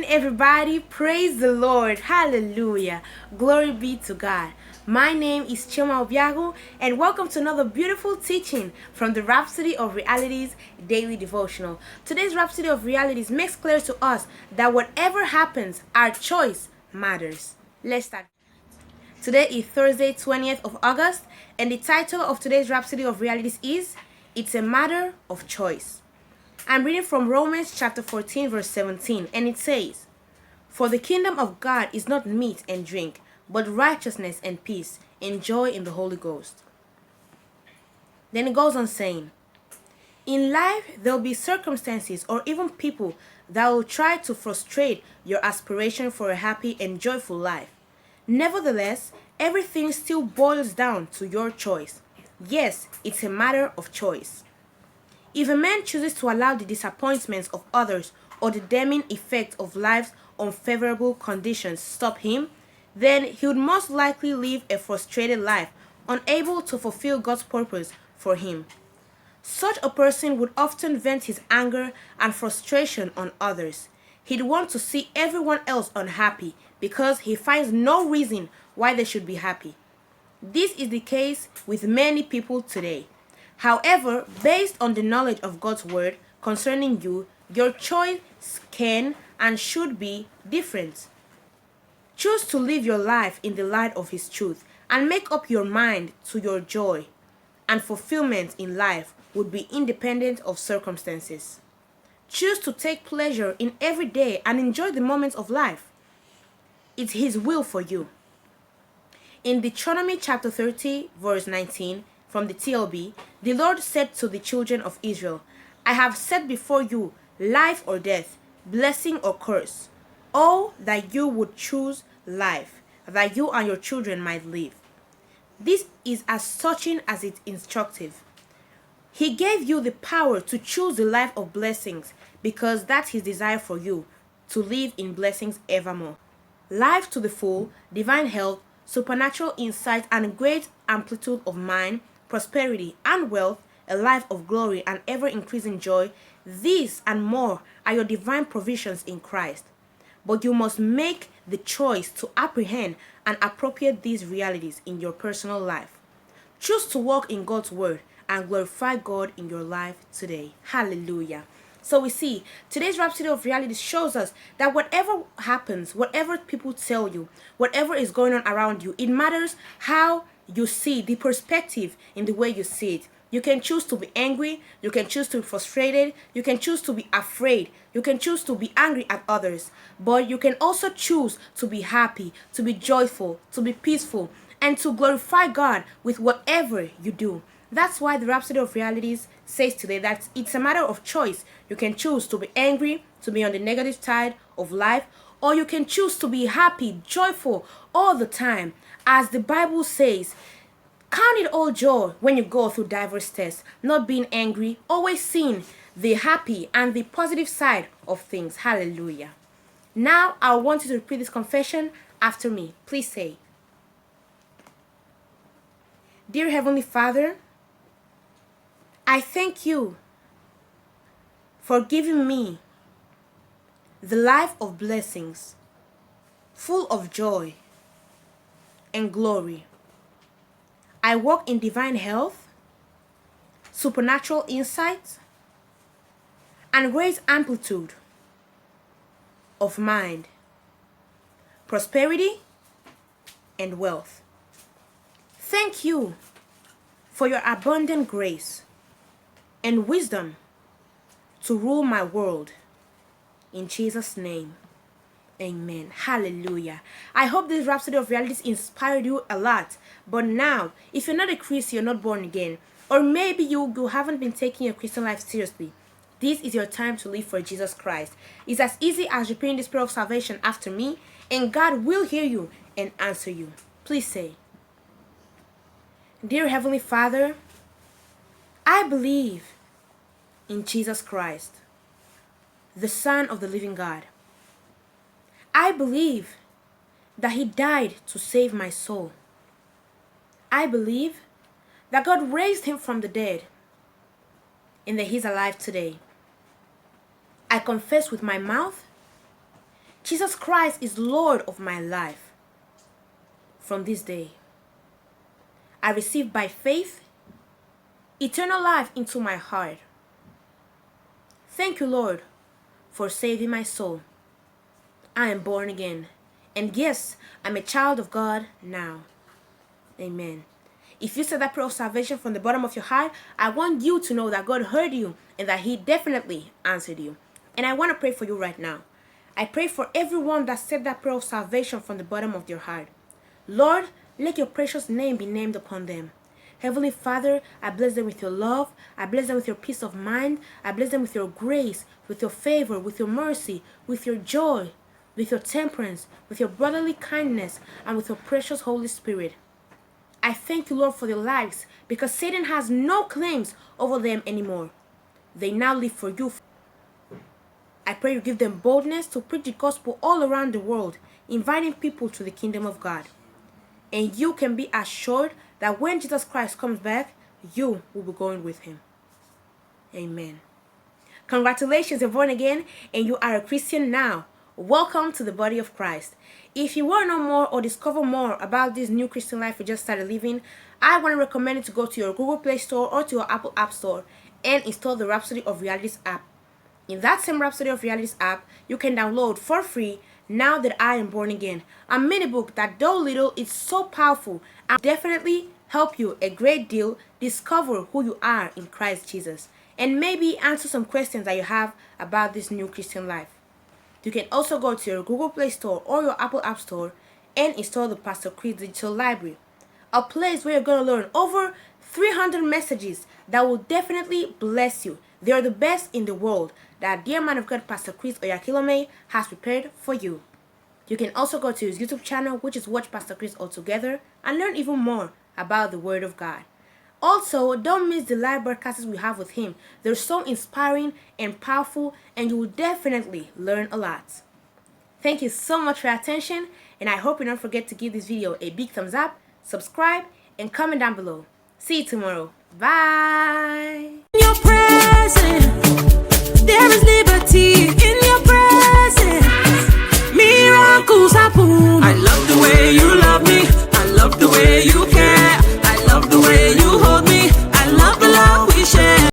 everybody. Praise the Lord. Hallelujah. Glory be to God. My name is Choma Obiago, and welcome to another beautiful teaching from the Rhapsody of Realities Daily Devotional. Today's Rhapsody of Realities makes clear to us that whatever happens, our choice matters. Let's start. Today is Thursday, 20th of August, and the title of today's Rhapsody of Realities is It's a Matter of Choice. I'm reading from Romans chapter 14, verse 17, and it says, "For the kingdom of God is not meat and drink, but righteousness and peace and joy in the Holy Ghost." Then it goes on saying, in life, there will be circumstances or even people that will try to frustrate your aspiration for a happy and joyful life. Nevertheless, everything still boils down to your choice. Yes, it's a matter of choice. If a man chooses to allow the disappointments of others or the damning effect of life's unfavorable conditions stop him, then he would most likely live a frustrated life, unable to fulfill God's purpose for him. Such a person would often vent his anger and frustration on others. He'd want to see everyone else unhappy because he finds no reason why they should be happy. This is the case with many people today. However, based on the knowledge of God's word concerning you, your choice can and should be different. Choose to live your life in the light of His truth and make up your mind to your joy and fulfillment in life would be independent of circumstances. Choose to take pleasure in every day and enjoy the moments of life. It's His will for you. In Deuteronomy chapter 30, verse 19, from the TLB, the Lord said to the children of Israel, "I have set before you life or death, blessing or curse. Oh, that you would choose life, that you and your children might live." This is as touching as it's instructive. He gave you the power to choose the life of blessings because that's His desire for you, to live in blessings evermore. Life to the full, divine health, supernatural insight, and great amplitude of mind, prosperity, and wealth, a life of glory and ever-increasing joy, these and more are your divine provisions in Christ. But you must make the choice to apprehend and appropriate these realities in your personal life. Choose to walk in God's word and glorify God in your life today. Hallelujah. So we see, today's Rhapsody of Realities shows us that whatever happens, whatever people tell you, whatever is going on around you, it matters how you see the perspective in the way you see it. You can choose to be angry, you can choose to be frustrated, you can choose to be afraid, you can choose to be angry at others, but you can also choose to be happy, to be joyful, to be peaceful, and to glorify God with whatever you do. That's why the Rhapsody of Realities says today that it's a matter of choice. You can choose to be angry, to be on the negative side of life, or you can choose to be happy, joyful all the time. As the Bible says, count it all joy when you go through diverse tests, not being angry, always seeing the happy and the positive side of things. Hallelujah. Now, I want you to repeat this confession after me. Please say, "Dear Heavenly Father, I thank you for giving me the life of blessings, full of joy and glory. I walk in divine health, supernatural insight, and great amplitude of mind, prosperity, and wealth. Thank you for your abundant grace and wisdom to rule my world. In Jesus' name, amen." Hallelujah. I hope this Rhapsody of Realities inspired you a lot. But now, if you're not a Christian, you're not born again, or maybe you haven't been taking your Christian life seriously, this is your time to live for Jesus Christ. It's as easy as repeating this prayer of salvation after me, and God will hear you and answer you. Please say, "Dear Heavenly Father, I believe in Jesus Christ, the Son of the living God. I believe that He died to save my soul. I believe that God raised Him from the dead and that He's alive today. I confess with my mouth Jesus Christ is Lord of my life. From this day, I receive by faith eternal life into my heart. Thank you, Lord, for saving my soul. I am born again. And yes, I'm a child of God now. Amen. If you said that prayer of salvation from the bottom of your heart, I want you to know that God heard you and that He definitely answered you. And I want to pray for you right now. I pray for everyone that said that prayer of salvation from the bottom of their heart. Lord, let your precious name be named upon them. Heavenly Father, I bless them with your love. I bless them with your peace of mind. I bless them with your grace, with your favor, with your mercy, with your joy, with your temperance, with your brotherly kindness, and with your precious Holy Spirit. I thank you, Lord, for their lives, because Satan has no claims over them anymore. They now live for you. I pray you give them boldness to preach the gospel all around the world, inviting people to the kingdom of God. And you can be assured that when Jesus Christ comes back, you will be going with Him. Amen. Congratulations, you're born again and you are a Christian now. Welcome to the body of Christ. If you want to know more or discover more about this new Christian life you just started living, I want to recommend you to go to your Google Play Store or to your Apple App Store and install the Rhapsody of Realities app. In that same Rhapsody of Realities app, you can download for free Now That I Am Born Again, a mini book that, though little, is so powerful and definitely help you a great deal discover who you are in Christ Jesus and maybe answer some questions that you have about this new Christian life. You can also go to your Google Play Store or your Apple App Store and install the Pastor Chris Digital Library, a place where you're going to learn over 300 messages that will definitely bless you. They are the best in the world that dear man of God, Pastor Chris Oyakilome, has prepared for you. You can also go to his YouTube channel, which is Watch Pastor Chris Altogether, and learn even more about the Word of God. Also, don't miss the live broadcasts we have with him. They're so inspiring and powerful, and you will definitely learn a lot. Thank you so much for your attention, and I hope you don't forget to give this video a big thumbs up, subscribe, and comment down below. See you tomorrow. Bye! Your presence.